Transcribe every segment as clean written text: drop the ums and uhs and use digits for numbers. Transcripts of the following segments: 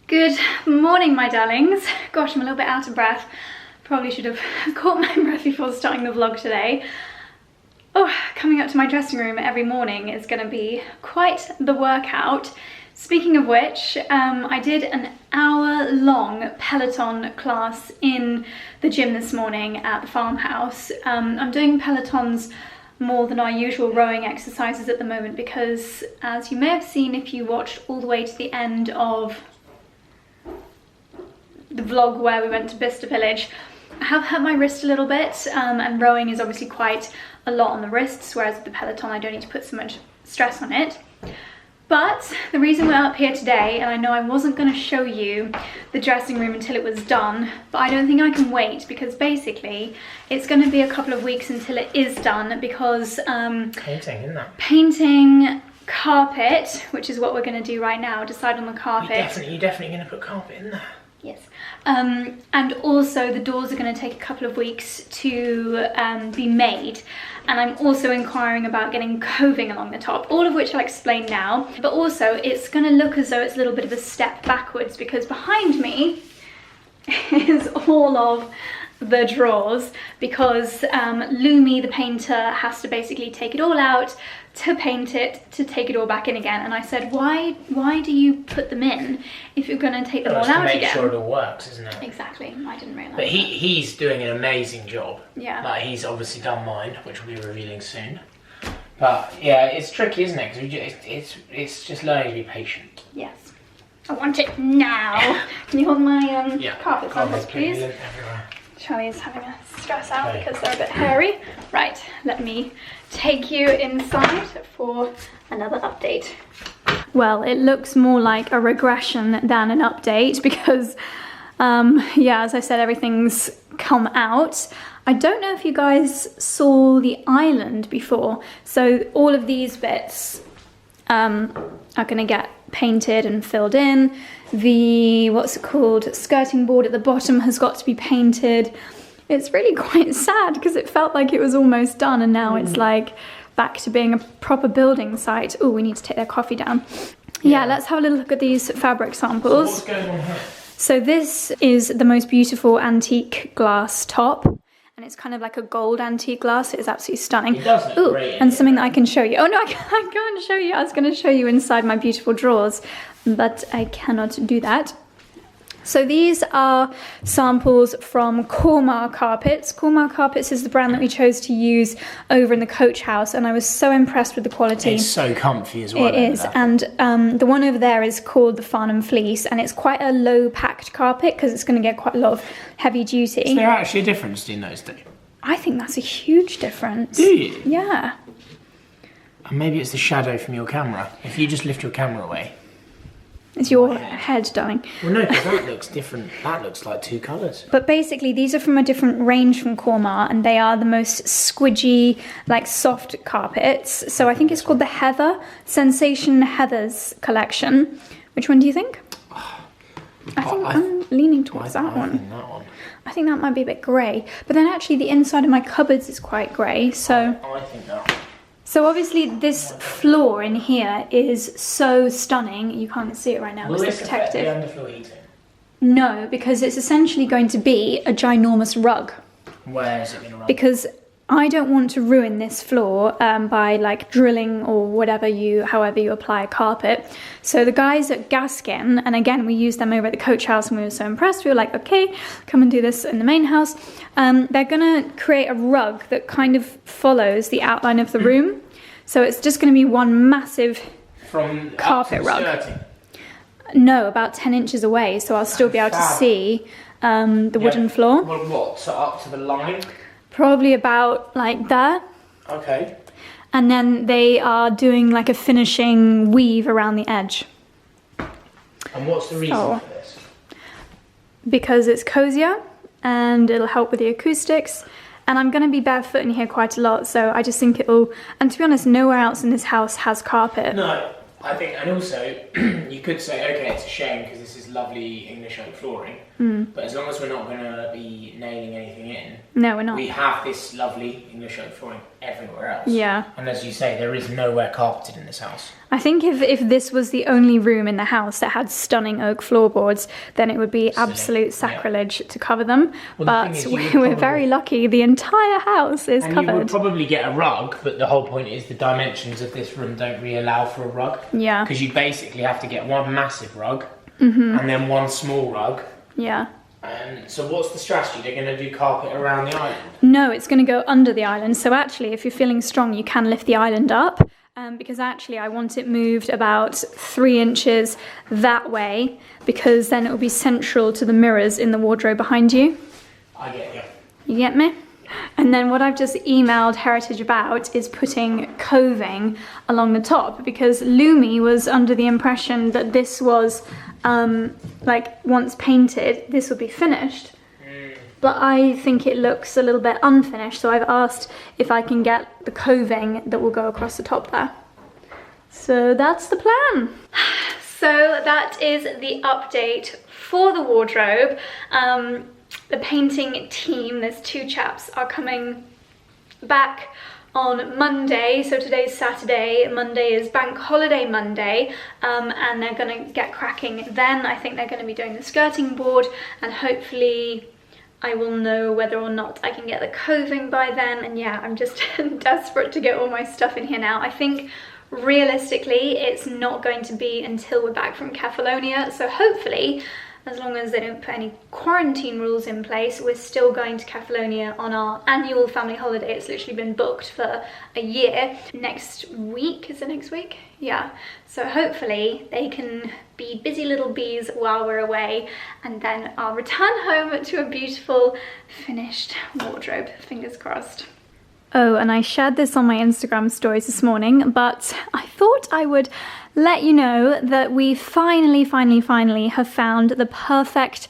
Good morning, my darlings. Gosh, I'm a little bit out of breath. Probably should have caught my breath before starting the vlog today. Oh, coming up to my dressing room every morning is going to be quite the workout. Speaking of which, I did an hour-long Peloton class in the gym this morning at the farmhouse. I'm doing Pelotons more than our usual rowing exercises at the moment because, as you may have seen if you watched all the way to the end of the vlog where we went to Bicester Village, I have hurt my wrist a little bit, and rowing is obviously quite a lot on the wrists, whereas with the Peloton I don't need to put so much stress on it. But the reason we're up here today, and I know I wasn't going to show you the dressing room until it was done, but I don't think I can wait because basically it's going to be a couple of weeks until it is done because painting, isn't that? Painting carpet, which is what we're going to do right now, decide on the carpet. You're definitely going to put carpet in there. Yes. And also the doors are going to take a couple of weeks to be made, and I'm also inquiring about getting coving along the top, all of which I'll explain now. But also it's going to look as though it's a little bit of a step backwards because behind me is all of the drawers because Lumi, the painter, has to basically take it all out to paint it, to take it all back in again. And I said, why do you put them in if you're going to take them all out again? To make sure it all works, isn't it? Exactly. I didn't realise. But he's doing an amazing job. Yeah. Like, he's obviously done mine, which we'll be revealing soon. But yeah, it's tricky, isn't it? Because it's just learning to be patient. Yes. I want it now. Can you hold my carpet samples, please? Everywhere. Charlie's having a stress out because they're a bit hairy. Right, let me take you inside for another update. Well, it looks more like a regression than an update because, yeah, as I said, everything's come out. I don't know if you guys saw the island before. So all of these bits are going to get painted and filled in. The, what's it called, skirting board at the bottom has got to be painted. It's really quite sad because it felt like it was almost done and now it's like back to being a proper building site. Oh, we need to take their coffee down. Yeah, let's have a little look at these fabric samples. So what's going on here? So this is the most beautiful antique glass top. And it's kind of like a gold antique glass. It is absolutely stunning. It does look great. And something that I can show you. Oh no, I can't show you. I was going to show you inside my beautiful drawers, but I cannot do that. So these are samples from Kormar Carpets. Kormar Carpets is the brand that we chose to use over in the coach house, and I was so impressed with the quality. It's so comfy as well. It is, and the one over there is called the Farnham Fleece, and it's quite a low packed carpet because it's going to get quite a lot of heavy duty. Is there actually a difference in those two? I think that's a huge difference. Do you? Yeah. And maybe it's the shadow from your camera. If you just lift your camera away. It's your head, darling. Well, no, because that looks different. That looks like two colours. But basically, these are from a different range from Kormar, and they are the most squidgy, like soft carpets. So I think it's called the Heather, Sensation Heathers collection. Which one do you think? I'm leaning towards that one. I think that one. I think that might be a bit grey. But then actually the inside of my cupboards is quite grey, so... I think that one. So obviously this floor in here is so stunning. You can't see it right now because it's protected. Will this affect the underfloor heating? No, because it's essentially going to be a ginormous rug. Where is it going to run? Because I don't want to ruin this floor by like drilling or whatever however you apply a carpet. So the guys at Gaskin, and again we used them over at the coach house and we were so impressed, we were like, okay, come and do this in the main house. They're gonna create a rug that kind of follows the outline of the room. So it's just gonna be one massive carpet rug. Skirting. No, about 10 inches away, so I'll still be able to see the wooden floor. Well, what, so up to the line? Probably about like there. Okay. And then they are doing like a finishing weave around the edge. And what's the reason for this? Because it's cozier and it'll help with the acoustics. And I'm going to be barefoot in here quite a lot, so I just think it'll... And to be honest, nowhere else in this house has carpet. No. I think, and also, you could say, okay, it's a shame because this is lovely English oak flooring, but as long as we're not going to be nailing anything in, no, we're not. We have this lovely English oak flooring everywhere else. Yeah. And as you say, there is nowhere carpeted in this house. I think if this was the only room in the house that had stunning oak floorboards, then it would be absolute sacrilege to cover them. Well, but we're very lucky. The entire house is covered. You would probably get a rug, but the whole point is the dimensions of this room don't really allow for a rug. Yeah. Because you basically have to get one massive rug and then one small rug. Yeah. So what's the strategy? They're going to do carpet around the island? No, it's going to go under the island. So actually, if you're feeling strong, you can lift the island up. Because actually I want it moved about 3 inches that way, because then it will be central to the mirrors in the wardrobe behind you. I get you. You get me? And then what I've just emailed Heritage about is putting coving along the top, because Lumi was under the impression that this was, like, once painted, this would be finished. But I think it looks a little bit unfinished, so I've asked if I can get the coving that will go across the top there. So that's the plan. So that is the update for the wardrobe. The painting team, there's 2 chaps, are coming back on Monday. So today's Saturday, Monday is Bank Holiday Monday, and they're gonna get cracking then. I think they're gonna be doing the skirting board, and hopefully I will know whether or not I can get the coving by then. And yeah, I'm just desperate to get all my stuff in here now. I think realistically it's not going to be until we're back from Catalonia, so hopefully, as long as they don't put any quarantine rules in place, we're still going to Catalonia on our annual family holiday. It's literally been booked for a year. Next week, is it next week? Yeah, so hopefully they can be busy little bees while we're away, and then I'll return home to a beautiful finished wardrobe, fingers crossed. Oh, and I shared this on my Instagram stories this morning, but I thought I would let you know that we finally have found the perfect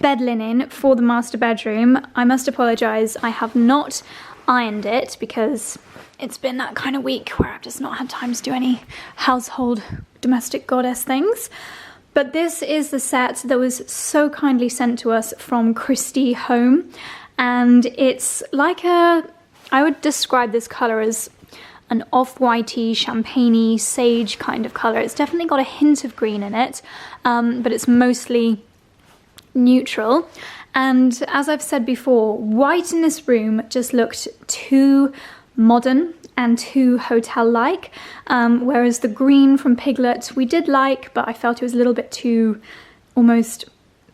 bed linen for the master bedroom. I must apologise, I have not ironed it because it's been that kind of week where I've just not had time to do any household domestic goddess things. But this is the set that was so kindly sent to us from Christie Home, and it's like I would describe this colour as an off-whitey, champagne-y, sage kind of colour. It's definitely got a hint of green in it, but it's mostly neutral. And as I've said before, white in this room just looked too modern and too hotel-like, whereas the green from Piglet we did like, but I felt it was a little bit too almost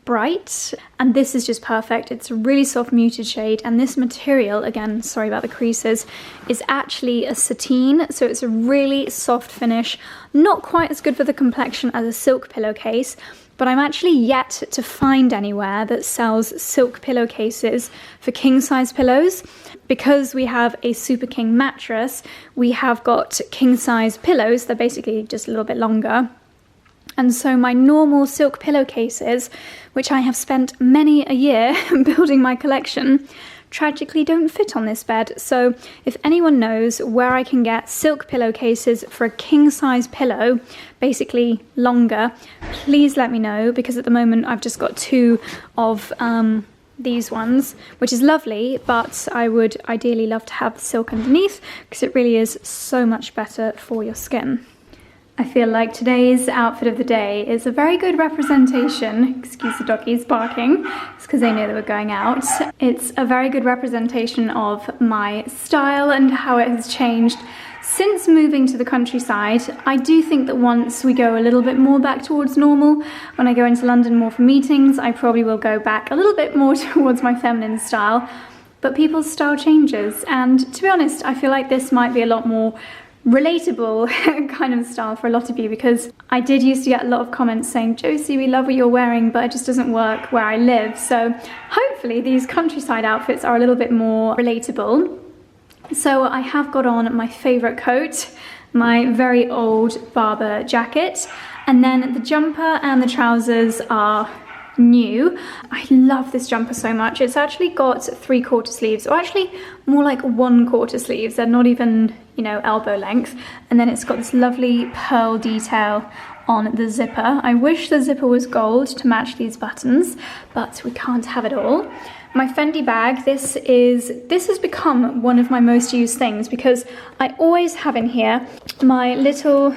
bright, and this is just perfect. It's a really soft muted shade, and this material, again, sorry about the creases, is actually a sateen, so it's a really soft finish, not quite as good for the complexion as a silk pillowcase, but I'm actually yet to find anywhere that sells silk pillowcases for king-size pillows. Because we have a Super King mattress, we have got king-size pillows. They're basically just a little bit longer. And so my normal silk pillowcases, which I have spent many a year building my collection, tragically don't fit on this bed. So if anyone knows where I can get silk pillowcases for a king-size pillow, basically longer, please let me know, because at the moment I've just got 2 of these ones, which is lovely, but I would ideally love to have silk underneath because it really is so much better for your skin. I feel like today's outfit of the day is a very good representation, excuse the doggies barking, it's because they know that we're going out. It's a very good representation of my style and how it has changed since moving to the countryside. I do think that once we go a little bit more back towards normal, when I go into London more for meetings, I probably will go back a little bit more towards my feminine style, but people's style changes, and to be honest, I feel like this might be a lot more relatable kind of style for a lot of you, because I did used to get a lot of comments saying, Josie, we love what you're wearing, but it just doesn't work where I live. So hopefully these countryside outfits are a little bit more relatable. So I have got on my favourite coat, my very old Barber jacket, and then the jumper and the trousers are new. I love this jumper so much. It's actually got 3/4 sleeves, or actually more like 1/4 sleeves. They're not even, you know, elbow length. And then it's got this lovely pearl detail on the zipper. I wish the zipper was gold to match these buttons, but we can't have it all. My Fendi bag, this has become one of my most used things because I always have in here my little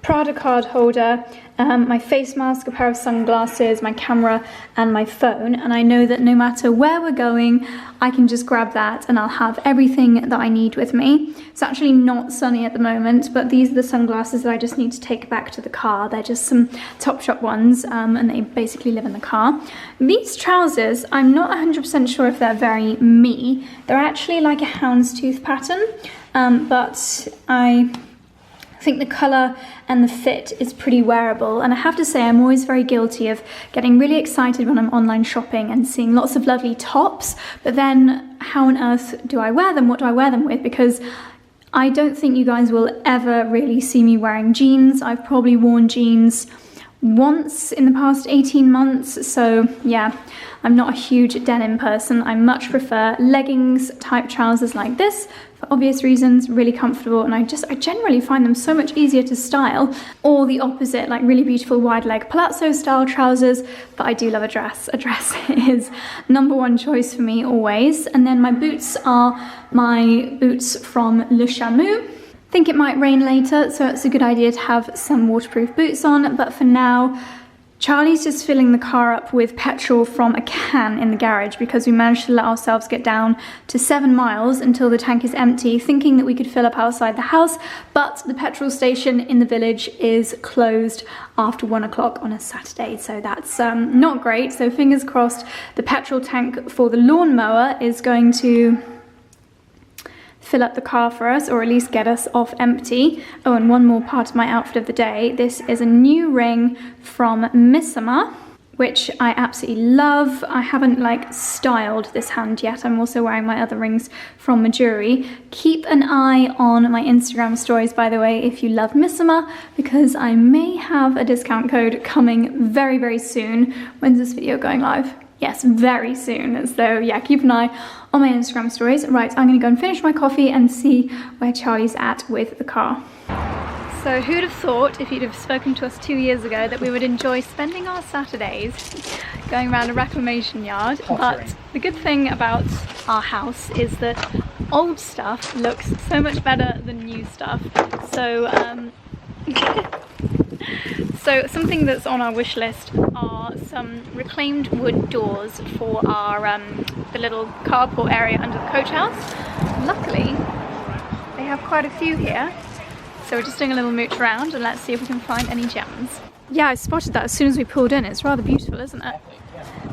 Prada card holder, my face mask, a pair of sunglasses, my camera and my phone, and I know that no matter where we're going I can just grab that and I'll have everything that I need with me. It's actually not sunny at the moment, but these are the sunglasses that I just need to take back to the car. They're just some Topshop ones, and they basically live in the car. These trousers, I'm not 100% sure if they're very me. They're actually like a houndstooth pattern, but I think the colour and the fit is pretty wearable, and I have to say I'm always very guilty of getting really excited when I'm online shopping and seeing lots of lovely tops, but then how on earth do I wear them? What do I wear them with? Because I don't think you guys will ever really see me wearing jeans. I've probably worn jeans once in the past 18 months, so yeah, I'm not a huge denim person. I much prefer leggings type trousers like this for obvious reasons, really comfortable, and I generally find them so much easier to style, or the opposite, like really beautiful wide leg palazzo style trousers, but I do love a dress. A dress is #1 choice for me always. And then my boots are my boots from Le Chameau. Think it might rain later, so it's a good idea to have some waterproof boots on, but for now Charlie's just filling the car up with petrol from a can in the garage because we managed to let ourselves get down to 7 miles until the tank is empty, thinking that we could fill up outside the house, but the petrol station in the village is closed after 1 o'clock on a Saturday, so that's not great. So fingers crossed the petrol tank for the lawnmower is going to fill up the car for us, or at least get us off empty. Oh, and one more part of my outfit of the day. This is a new ring from Missima, which I absolutely love. I haven't like styled this hand yet. I'm also wearing my other rings from Majuri. Keep an eye on my Instagram stories, by the way, if you love Missima, because I may have a discount code coming very, very soon. When's this video going live? Yes, very soon. So yeah, keep an eye on my Instagram stories. Right, I'm gonna go and finish my coffee and see where Charlie's at with the car. So who'd have thought, if you'd have spoken to us 2 years ago, that we would enjoy spending our Saturdays going around a reclamation yard. But the good thing about our house is that old stuff looks so much better than new stuff. So so something that's on our wish list are some reclaimed wood doors for our the little carport area under the coach house. Luckily, they have quite a few here, so we're just doing a little mooch around and let's see if we can find any gems. Yeah, I spotted that as soon as we pulled in. It's rather beautiful, isn't it?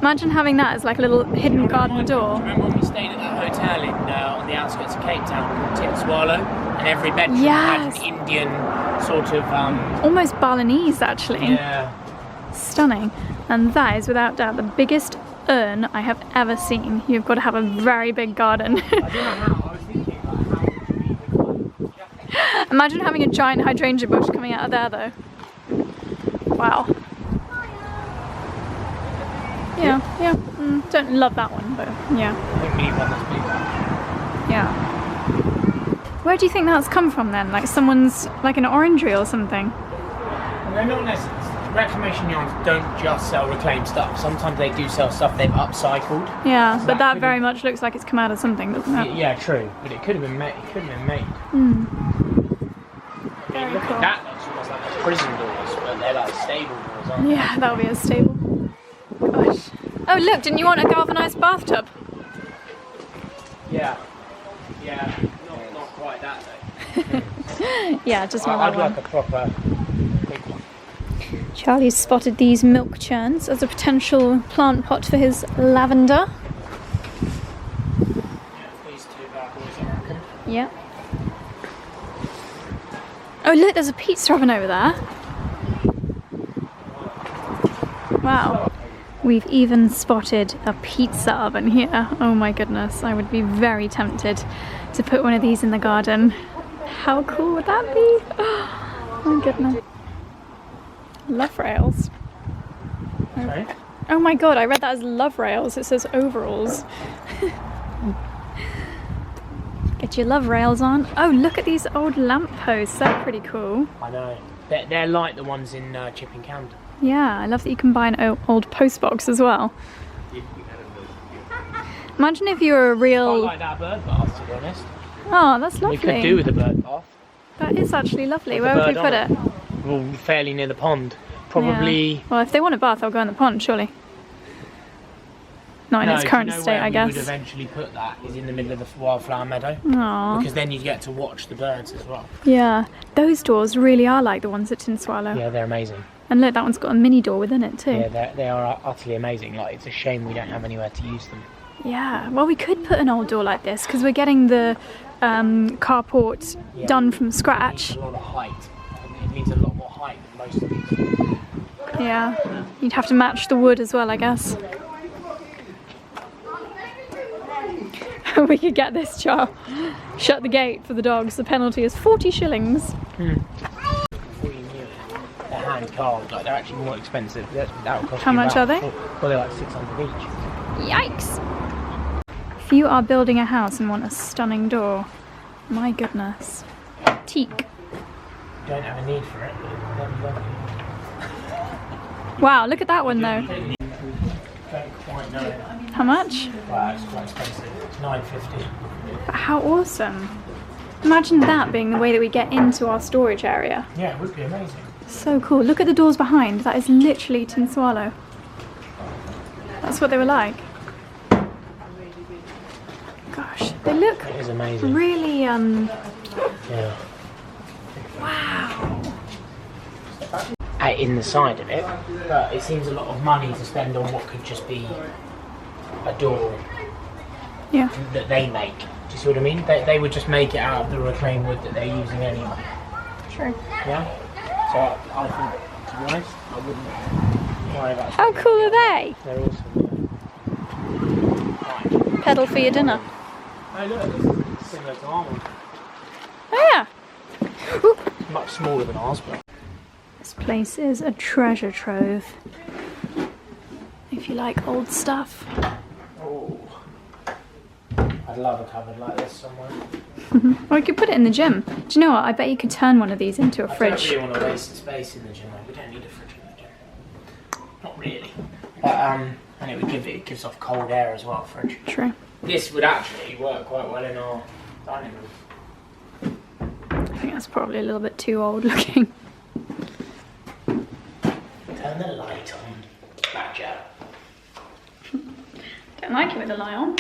Imagine having that as like a little hidden garden door. Remember when we stayed at that hotel in on the outskirts of Cape Town called Tip Swallow, and every bedroom had an Indian sort of almost Balinese actually. Yeah. Stunning. And that is without doubt the biggest urn I have ever seen. You've got to have a very big garden. I don't know how. I was thinking about how. Imagine having a giant hydrangea bush coming out of there though. Wow. Yeah. Don't love that one, but yeah. I think we need one that's big. Yeah. Where do you think that's come from then? Like someone's, like an orangery or something? Well, they're not necessarily. Reclamation yards don't just sell reclaimed stuff. Sometimes they do sell stuff they've upcycled. Yeah, so but that very much looks like it's come out of something, doesn't it? Yeah, true. But it could have been made. I mean, look at that. Looks almost like prison doors, but they're like stable doors, aren't they? Yeah, that'll be a stable. Gosh. Oh look, didn't you want a galvanised bathtub? Yeah. Yeah. Not quite that though. Yeah, just one. I'd like a proper big one. Charlie's spotted these milk churns as a potential plant pot for his lavender. Yeah, these two bad boys, I reckon. Yeah. Oh look, there's a pizza oven over there. Wow. We've even spotted a pizza oven here. Oh my goodness, I would be very tempted to put one of these in the garden. How cool would that be? Oh my goodness. Love rails. Sorry? Oh my god, I read that as love rails. It says overalls. Get your love rails on. Oh, look at these old lampposts. They're pretty cool. I know. They're like the ones in Chipping Camden. Yeah, I love that you can buy an old post box as well. Imagine if you were a real... I like that bird bath, to be honest. Oh, that's lovely. We could do with a bird bath. That is actually lovely. With Where would we put it? Well, fairly near the pond. Probably... Yeah. Well, if they want a bath, they'll go in the pond, surely. Not in its current state, I guess. We would eventually put that is in the middle of the wildflower meadow. Aww. Because then you get to watch the birds as well. Yeah, those doors really are like the ones at Tinswallow. Yeah, they're amazing. And look, that one's got a mini door within it too. Yeah, they are utterly amazing. Like, it's a shame we don't have anywhere to use them. Yeah, well, we could put an old door like this because we're getting the carport done from scratch. It needs a lot of height. It needs a lot more height than most of these. Yeah, you'd have to match the wood as well, I guess. We could get this jar. Shut the gate for the dogs. The penalty is 40 shillings. Before you knew it, they're hand carved. Like, they're actually more expensive. That would cost How you much are they? Well, they're like 600 each. Yikes! If you are building a house and want a stunning door, my goodness. Teak. You don't have a need for it. Wow, look at that one though. Don't quite know it. How much? Wow, it's quite expensive. It's £9.50. But how awesome. Imagine that being the way that we get into our storage area. Yeah, it would be amazing. So cool. Look at the doors behind. That is literally Tinswallow. That's what they were like. Gosh, they look It is amazing. really, Yeah. wow. In the side of it, but it seems a lot of money to spend on what could just be a door Yeah. that they make. Do you see what I mean? They would just make it out of the reclaimed wood that they're using anyway. True. Yeah? So I think, to be honest, I wouldn't worry about. How cool are they? They're awesome. Right. Pedal for your dinner. Oh look, it's similar to our one. Oh yeah. Ooh. It's much smaller than ours, but... This place is a treasure trove. If you like old stuff. Oh. I'd love a cupboard like this somewhere. Or you could put it in the gym. Do you know what? I bet you could turn one of these into a fridge. I don't really want to waste space in the gym. We don't need a fridge in the gym. Not really. But, and it gives off cold air as well, fridge. True. This would actually work quite well in our dining room. I think that's probably a little bit too old looking. Turn the light on, Badger. Don't like it with the light on.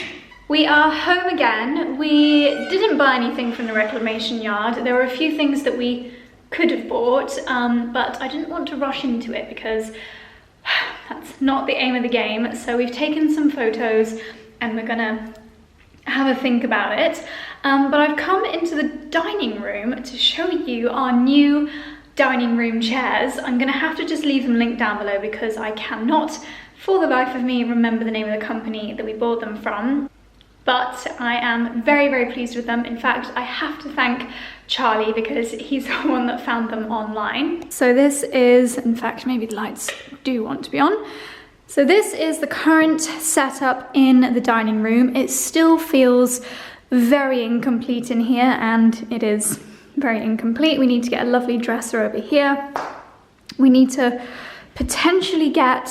We are home again. We didn't buy anything from the reclamation yard. There were a few things that we could have bought, but I didn't want to rush into it because that's not the aim of the game. So we've taken some photos and we're gonna have a think about it. But I've come into the dining room to show you our new dining room chairs. I'm gonna have to just leave them linked down below because I cannot for the life of me remember the name of the company that we bought them from. But I am very, very pleased with them. In fact, I have to thank Charlie because he's the one that found them online. So this is, in fact, maybe the lights do want to be on. So this is the current setup in the dining room. It still feels very incomplete in here, and it is very incomplete. We need to get a lovely dresser over here. We need to potentially get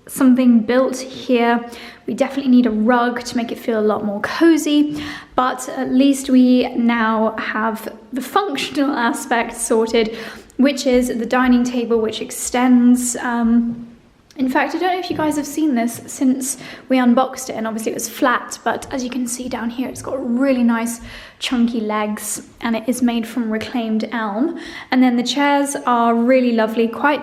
something built here. We definitely need a rug to make it feel a lot more cozy, but at least we now have the functional aspect sorted, which is the dining table, which extends. In fact, I don't know if you guys have seen this since we unboxed it, and obviously it was flat, but as you can see down here, it's got really nice chunky legs, and it is made from reclaimed elm. And then the chairs are really lovely, quite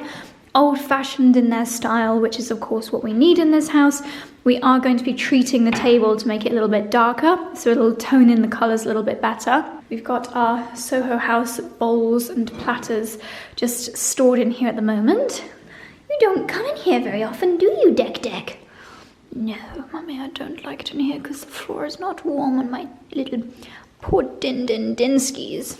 old-fashioned in their style, which is of course what we need in this house. We are going to be treating the table to make it a little bit darker, so it'll tone in the colours a little bit better. We've got our Soho House bowls and platters just stored in here at the moment. You don't come in here very often, do you, Deck? No, Mummy, I don't like it in here because the floor is not warm on my little poor Dinskis.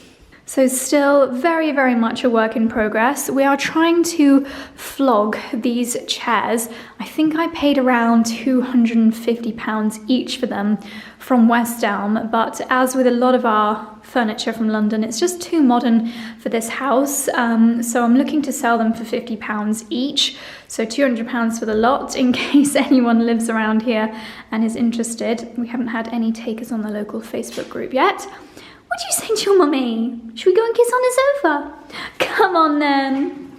So still very, very much a work in progress. We are trying to flog these chairs. I think I paid around £250 each for them from West Elm, but as with a lot of our furniture from London, it's just too modern for this house. So I'm looking to sell them for £50 each. So £200 for the lot in case anyone lives around here and is interested. We haven't had any takers on the local Facebook group yet. What do you say to your mummy? Should we go and kiss on the sofa? Come on then.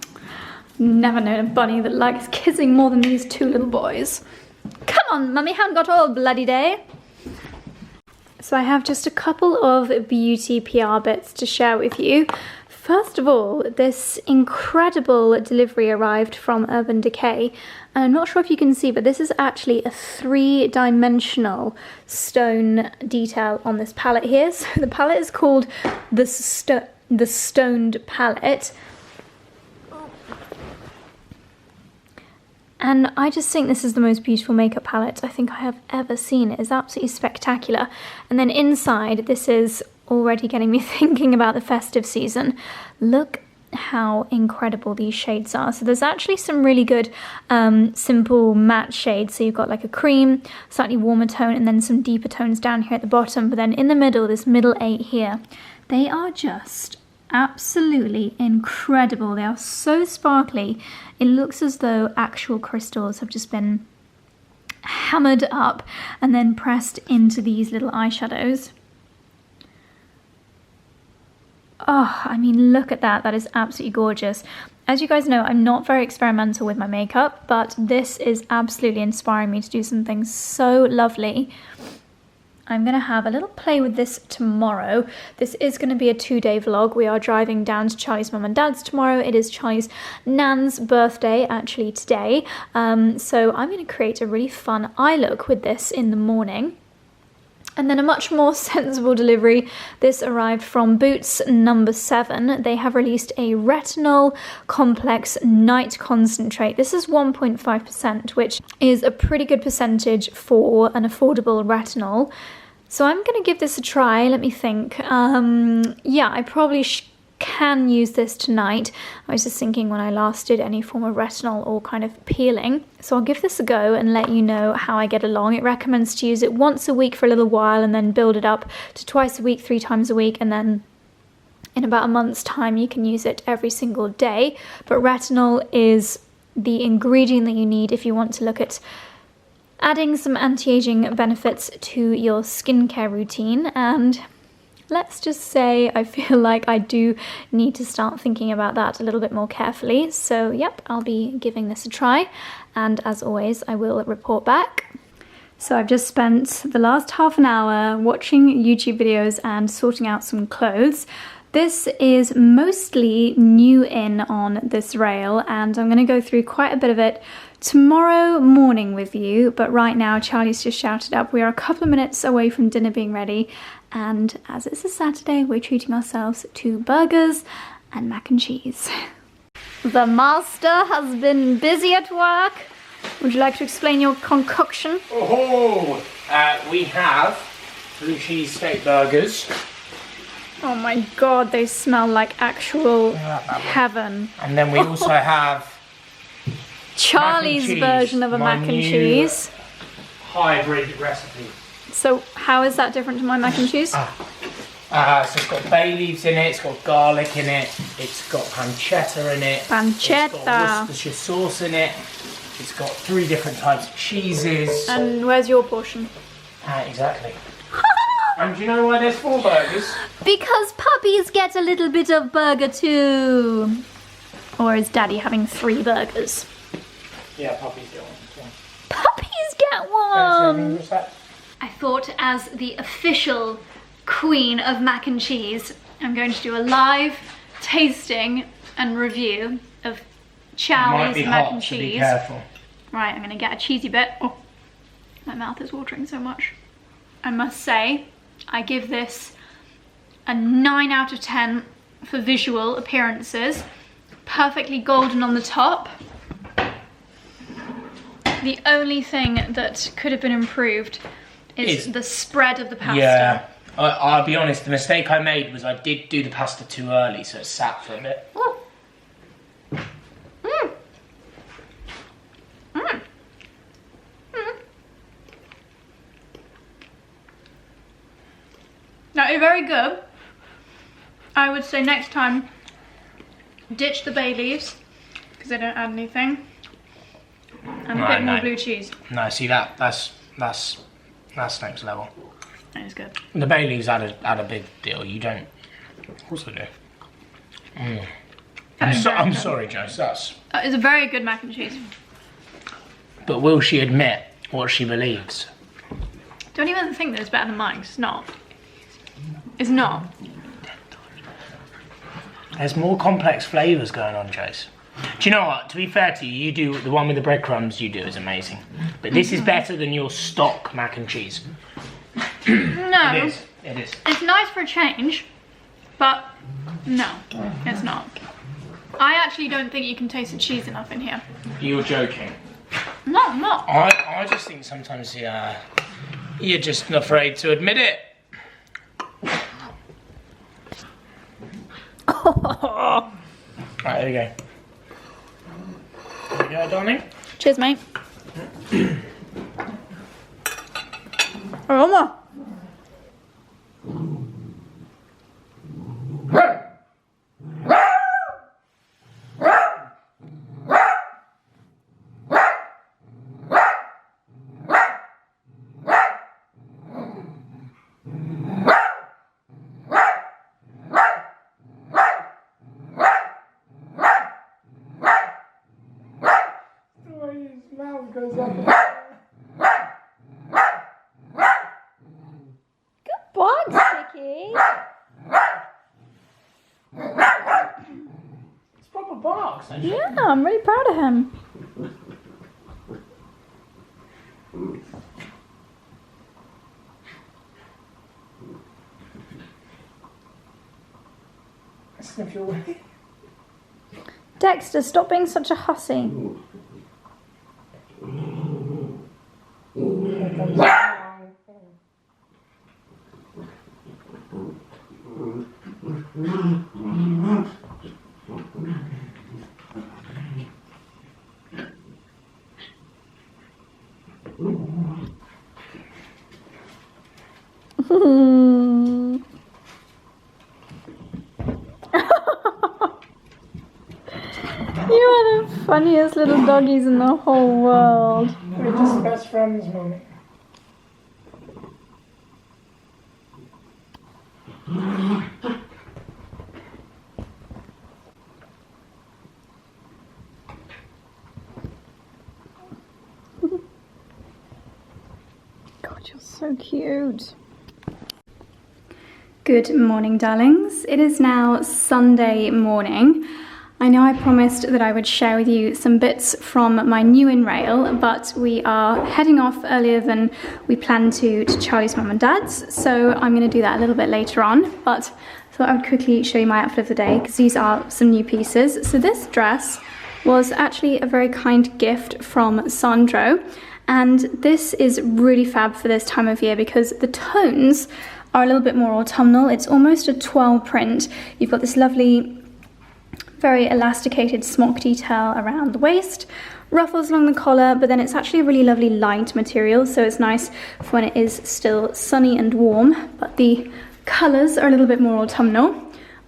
Never known a bunny that likes kissing more than these two little boys. Come on, mummy, haven't got all bloody day. So I have just a couple of beauty PR bits to share with you. First of all, this incredible delivery arrived from Urban Decay. And I'm not sure if you can see, but this is actually a 3-dimensional stone detail on this palette here. So the palette is called the Stoned Palette. And I just think this is the most beautiful makeup palette I think I have ever seen. It is absolutely spectacular. And then inside, this is already getting me thinking about the festive season. Look how incredible these shades are. So there's actually some really good simple matte shades. So you've got like a cream, slightly warmer tone, and then some deeper tones down here at the bottom. But then in the middle, this middle 8 here, they are just absolutely incredible. They are so sparkly. It looks as though actual crystals have just been hammered up and then pressed into these little eyeshadows. Oh, I mean, look at that. That is absolutely gorgeous. As you guys know, I'm not very experimental with my makeup, but this is absolutely inspiring me to do something so lovely. I'm going to have a little play with this tomorrow. This is going to be a 2-day vlog. We are driving down to Charlie's mum and dad's tomorrow. It is Charlie's nan's birthday actually today. So I'm going to create a really fun eye look with this in the morning. And then a much more sensible delivery. This arrived from Boots number 7. They have released a Retinol Complex Night Concentrate. This is 1.5%, which is a pretty good percentage for an affordable retinol. So I'm going to give this a try. Let me think. Yeah, I probably can use this tonight. I was just thinking when I last did any form of retinol or kind of peeling. So I'll give this a go and let you know how I get along. It recommends to use it once a week for a little while and then build it up to twice a week, 3 times a week, and then in about a month's time you can use it every single day. But retinol is the ingredient that you need if you want to look at adding some anti-aging benefits to your skincare routine. And let's just say I feel like I do need to start thinking about that a little bit more carefully. So yep, I'll be giving this a try. And as always, I will report back. So I've just spent the last half an hour watching YouTube videos and sorting out some clothes. This is mostly new in on this rail, and I'm going to go through quite a bit of it tomorrow morning with you. But right now, Charlie's just shouted up. We are a couple of minutes away from dinner being ready. And as it's a Saturday, we're treating ourselves to burgers and mac and cheese. The master has been busy at work. Would you like to explain your concoction? Oh, we have 3 cheesesteak burgers. Oh my god, they smell like actual heaven. And then we also have Charlie's version of a mac and cheese. Hybrid recipe. So how is that different to my mac and cheese? So it's got bay leaves in it, it's got garlic in it, it's got pancetta in it. Pancetta. It's got Worcestershire sauce in it. It's got 3 different types of cheeses. And where's your portion? Exactly. And do you know why there's 4 burgers? Because puppies get a little bit of burger too. Or is Daddy having 3 burgers? Yeah, puppies get 1. Puppies get 1! I thought as the official queen of mac and cheese, I'm going to do a live tasting and review of Charlie's mac and cheese. So be careful. Right, I'm going to get a cheesy bit. Oh, my mouth is watering so much. I must say, I give this a 9 out of 10 for visual appearances. Perfectly golden on the top. The only thing that could have been improved is the spread of the pasta. Yeah, I'll be honest, the mistake I made was I did do the pasta too early, so it sat for a bit. Oh. Mm. Mm. Mm. That is very good. I would say next time, ditch the bay leaves, because they don't add anything. And a bit more blue cheese. No, see that's next level. That is good. The bay leaves add a big deal. You don't. Of course I do. Mm. I'm sorry, Joe. That is a very good mac and cheese. But will she admit what she believes? Don't even think that it's better than mine. It's not. It's not. There's more complex flavours going on, Jace. Do you know what? To be fair to you, you do the one with the breadcrumbs. You do is amazing, but this is better than your stock mac and cheese. No, it is. It is. It's nice for a change, but no, it's not. I actually don't think you can taste the cheese enough in here. You're joking. No, I'm not. I just think sometimes you're just afraid to admit it. Right, there you go. There you go, darling. Cheers, mate. Aroma. It's proper barks, actually. Yeah, I'm really proud of him. Sniff your way. Dexter, stop being such a hussy. You are the funniest little doggies in the whole world. We're just best friends, Mummy. God, you're so cute. Good morning, darlings. It is now Sunday morning. I know I promised that I would share with you some bits from my new in-rail, but we are heading off earlier than we planned to Charlie's mum and dad's, so I'm going to do that a little bit later on, but I thought I would quickly show you my outfit of the day, because these are some new pieces. So this dress was actually a very kind gift from Sandro, and this is really fab for this time of year because the tones are a little bit more autumnal. It's almost a toile print. You've got this lovely very elasticated smock detail around the waist, ruffles along the collar, but then it's actually a really lovely light material, so it's nice for when it is still sunny and warm, but the colours are a little bit more autumnal.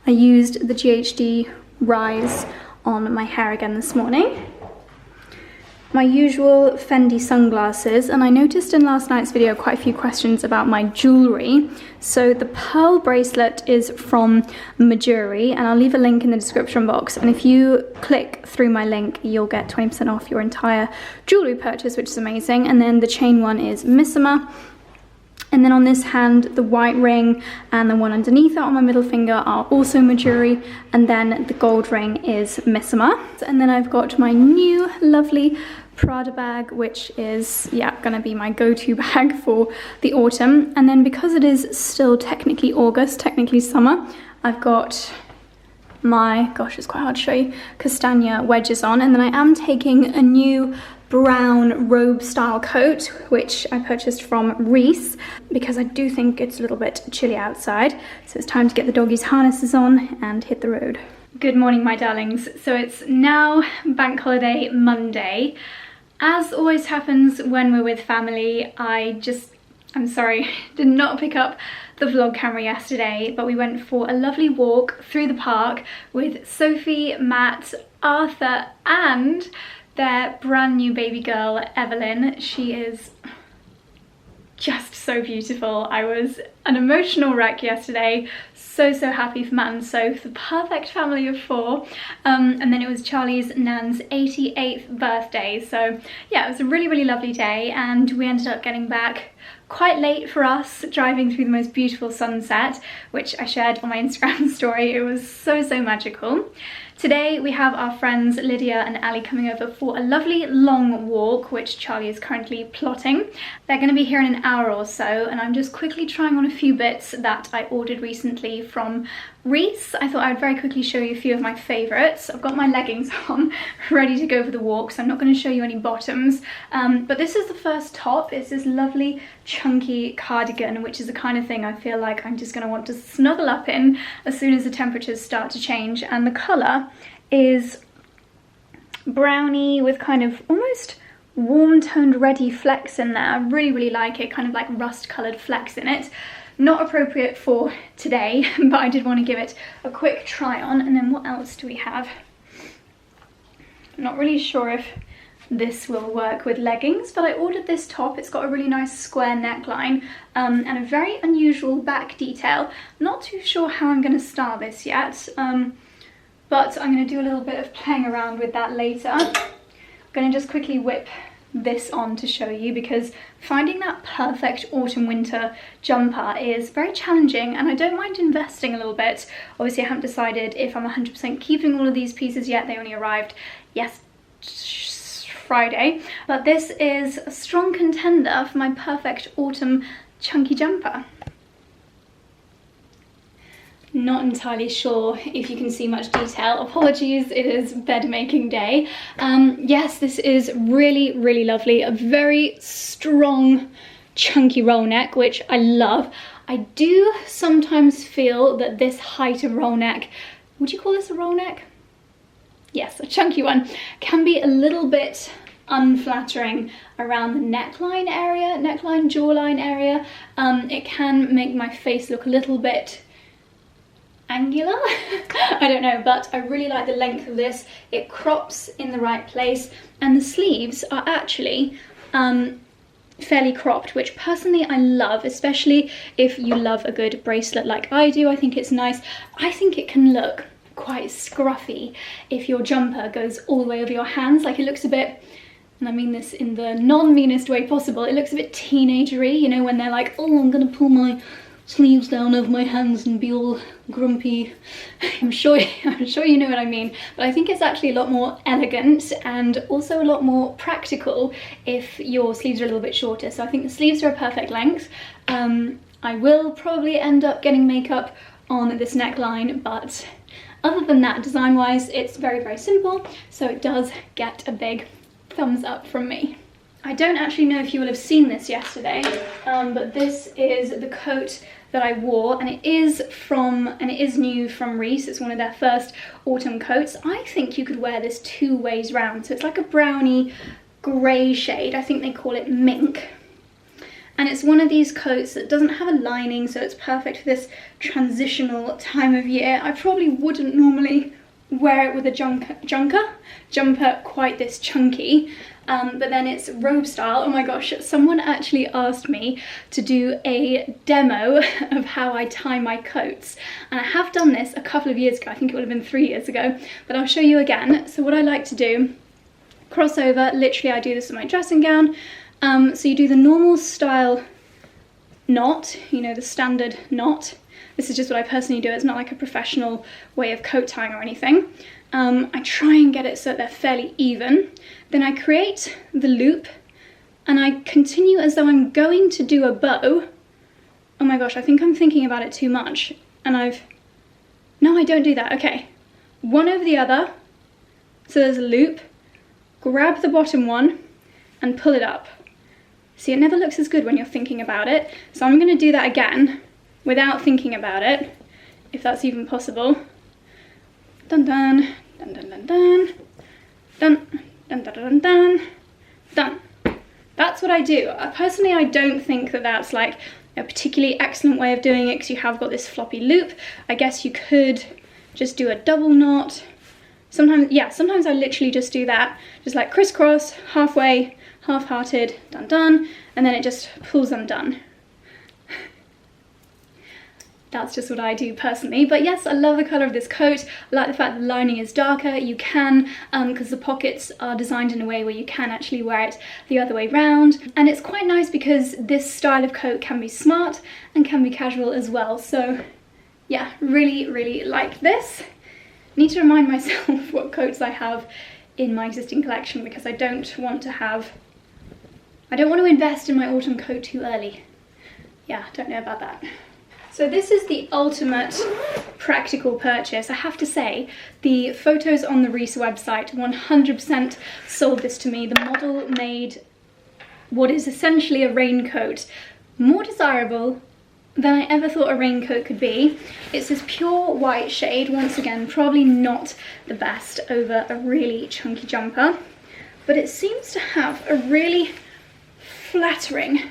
I used the GHD Rise on my hair again this morning. My usual Fendi sunglasses, and I noticed in last night's video quite a few questions about my jewellery. So the pearl bracelet is from Majuri, and I'll leave a link in the description box, and if you click through my link you'll get 20% off your entire jewellery purchase, which is amazing. And then the chain one is Missima. And then on this hand, the white ring and the one underneath it on my middle finger are also Majuri, and then the gold ring is Missima. And then I've got my new lovely Prada bag, which is, yeah, gonna be my go-to bag for the autumn. And then because it is still technically August, technically summer, I've got my, gosh, it's quite hard to show you, castagna wedges on. And then I am taking a new brown robe style coat, which I purchased from Reese because I do think it's a little bit chilly outside. So it's time to get the doggies' harnesses on and hit the road. Good morning, my darlings. So it's now bank holiday Monday. As always happens when we're with family, I'm sorry, did not pick up the vlog camera yesterday, but we went for a lovely walk through the park with Sophie, Matt, Arthur, and their brand new baby girl, Evelyn. She is just so beautiful. I was an emotional wreck yesterday. So happy for Matt and Soph, the perfect family of 4. And then it was Charlie's nan's 88th birthday. So yeah, it was a really lovely day, and we ended up getting back quite late for us, driving through the most beautiful sunset, which I shared on my Instagram story. It was so magical. Today we have our friends Lydia and Ali coming over for a lovely long walk, which Charlie is currently plotting. They're going to be here in an hour or so, and I'm just quickly trying on a few bits that I ordered recently from Reese. I thought I would very quickly show you a few of my favourites. I've got my leggings on, ready to go for the walk, so I'm not going to show you any bottoms. But this is the first top. It's this lovely chunky cardigan, which is the kind of thing I feel like I'm just going to want to snuggle up in as soon as the temperatures start to change. And the colour is browny with kind of almost warm toned reddy flecks in there. I really like it, kind of like rust coloured flecks in it. Not appropriate for today, but I did want to give it a quick try on. And then what else do we have? I'm not really sure if this will work with leggings, but I ordered this top. It's got a really nice square neckline and a very unusual back detail. Not too sure how I'm going to style this yet, but I'm going to do a little bit of playing around with that later. I'm going to just quickly whip this on to show you, because finding that perfect autumn winter jumper is very challenging, and I don't mind investing a little bit. Obviously I haven't decided if I'm 100% keeping all of these pieces yet. They only arrived Friday, but this is a strong contender for my perfect autumn chunky jumper. Not entirely sure if you can see much detail. Apologies, it is bed making day. Yes, this is really lovely. A very strong chunky roll neck, which I love. I do sometimes feel that this height of roll neck, would you call this a roll neck? Yes, a chunky one, can be a little bit unflattering around the neckline area, jawline area. It can make my face look a little bit angular. I don't know, but I really like the length of this. It crops in the right place, and the sleeves are actually fairly cropped, which personally I love, especially if you love a good bracelet like I do. I think it's nice. I think it can look quite scruffy if your jumper goes all the way over your hands. Like, it looks a bit, and I mean this in the non-meanest way possible, it looks a bit teenagery, you know, when they're like, oh, I'm gonna pull my sleeves down over my hands and be all grumpy. I'm sure you know what I mean, but I think it's actually a lot more elegant and also a lot more practical if your sleeves are a little bit shorter. So I think the sleeves are a perfect length. I will probably end up getting makeup on this neckline, but other than that, design wise, it's very simple, so it does get a big thumbs up from me. I don't actually know if you will have seen this yesterday, but this is the coat that I wore, and it is new from Reese. It's one of their first autumn coats. I think you could wear this 2 ways round, so it's like a browny grey shade. I think they call it mink, and it's one of these coats that doesn't have a lining, so it's perfect for this transitional time of year. I probably wouldn't normally wear it with a jumper quite this chunky, but then it's robe style. Oh my gosh, someone actually asked me to do a demo of how I tie my coats, and I have done this a couple of years ago. I think it would have been 3 years ago, but I'll show you again. So what I like to do, crossover, literally I do this with my dressing gown. So you do the normal style knot, you know, the standard knot. This is just what I personally do. It's not like a professional way of coat tying or anything. I try and get it so that they're fairly even. Then I create the loop and I continue as though I'm going to do a bow. Oh my gosh, I think I'm thinking about it too much. And no, I don't do that. Okay, one over the other. So there's a loop, grab the bottom one, and pull it up. See, it never looks as good when you're thinking about it. So I'm going to do that again without thinking about it, if that's even possible. Dun dun, dun dun dun dun, dun dun dun dun dun, done. That's what I do. Personally, I don't think that that's like a particularly excellent way of doing it because you have got this floppy loop. I guess you could just do a double knot. Sometimes, yeah, sometimes I literally just do that, just like crisscross, halfway, half-hearted, dun dun, and then it just pulls undone. That's just what I do personally. But yes, I love the colour of this coat. I like the fact that the lining is darker. You can, because the pockets are designed in a way where you can actually wear it the other way round. And it's quite nice because this style of coat can be smart and can be casual as well. So yeah, really, really like this. Need to remind myself what coats I have in my existing collection because I don't want to invest in my autumn coat too early. Yeah, don't know about that. So this is the ultimate practical purchase. I have to say, the photos on the Reiss website 100% sold this to me. The model made what is essentially a raincoat more desirable than I ever thought a raincoat could be. It's this pure white shade, once again, probably not the best over a really chunky jumper, but it seems to have a really flattering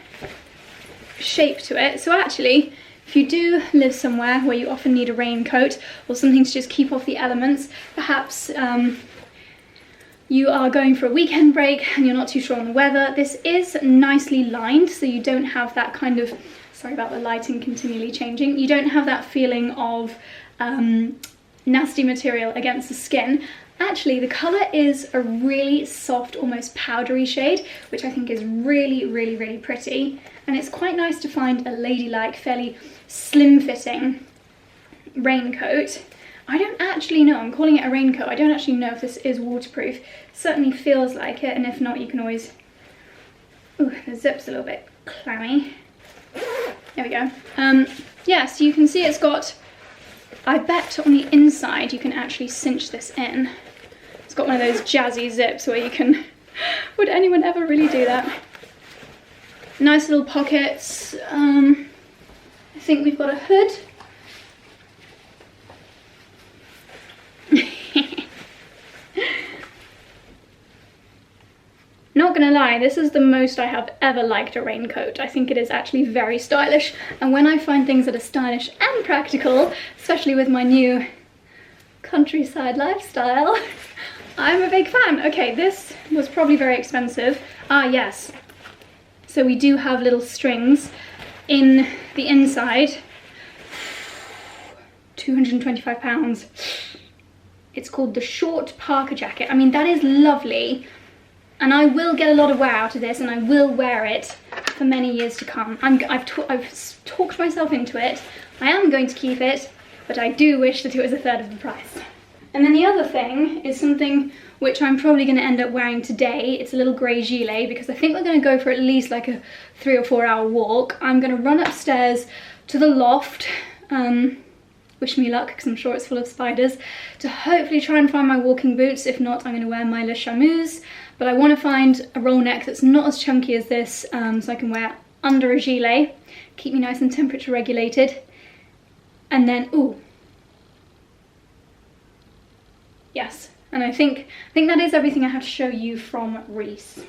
shape to it. So actually, if you do live somewhere where you often need a raincoat or something to just keep off the elements, perhaps you are going for a weekend break and you're not too sure on the weather, this is nicely lined so you don't have that kind of, sorry about the lighting continually changing, you don't have that feeling of nasty material against the skin. Actually, the colour is a really soft, almost powdery shade, which I think is really, really, really pretty. And it's quite nice to find a ladylike, fairly slim-fitting raincoat. I don't actually know, I'm calling it a raincoat, I don't actually know if this is waterproof. It certainly feels like it, and if not, you can always... Ooh, the zip's a little bit clammy. There we go. Yeah, so you can see it's got... I bet on the inside you can actually cinch this in. It's got one of those jazzy zips where you can... Would anyone ever really do that? Nice little pockets. I think we've got a hood. Not gonna lie, this is the most I have ever liked a raincoat. I think it is actually very stylish, and when I find things that are stylish and practical, especially with my new countryside lifestyle, I'm a big fan. Okay, this was probably very expensive. Ah, yes. So we do have little strings in the inside. £225. It's called the Short Parka Jacket. I mean, that is lovely. And I will get a lot of wear out of this, and I will wear it for many years to come. I've talked myself into it. I am going to keep it, but I do wish that it was a third of the price. And then the other thing is something which I'm probably going to end up wearing today. It's a little grey gilet because I think we're going to go for at least like a 3 or 4 hour walk. I'm going to run upstairs to the loft. Wish me luck because I'm sure it's full of spiders, to hopefully try and find my walking boots. If not, I'm going to wear my Le Chameuse. But I want to find a roll neck that's not as chunky as this, so I can wear under a gilet, keep me nice and temperature regulated. And then, ooh, yes. And I think that is everything I have to show you from Reiss.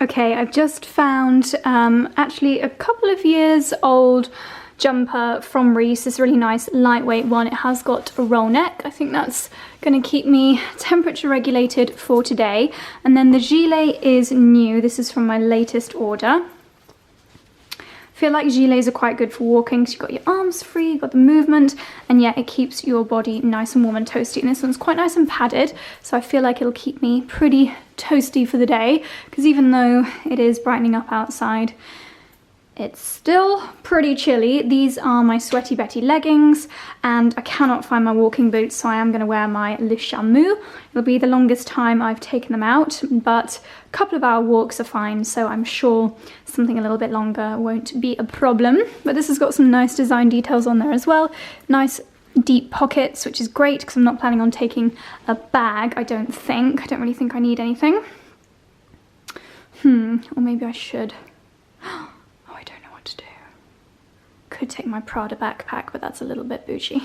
Okay, I've just found actually a couple of years old jumper from Reiss. This really nice lightweight one. It has got a roll neck. I think that's going to keep me temperature regulated for today. And then the gilet is new. This is from my latest order. I feel like gilets are quite good for walking because you've got your arms free, you've got the movement, and yet it keeps your body nice and warm and toasty. And this one's quite nice and padded, so I feel like it'll keep me pretty toasty for the day, because even though it is brightening up outside, it's still pretty chilly. These are my Sweaty Betty leggings, and I cannot find my walking boots, so I am going to wear my Le Chameuse. It'll be the longest time I've taken them out, but a couple of hour walks are fine, so I'm sure something a little bit longer won't be a problem. But this has got some nice design details on there as well. Nice deep pockets, which is great because I'm not planning on taking a bag, I don't really think I need anything. Or maybe I should. Oh, I don't know what to do. Could take my Prada backpack, but that's a little bit bougie.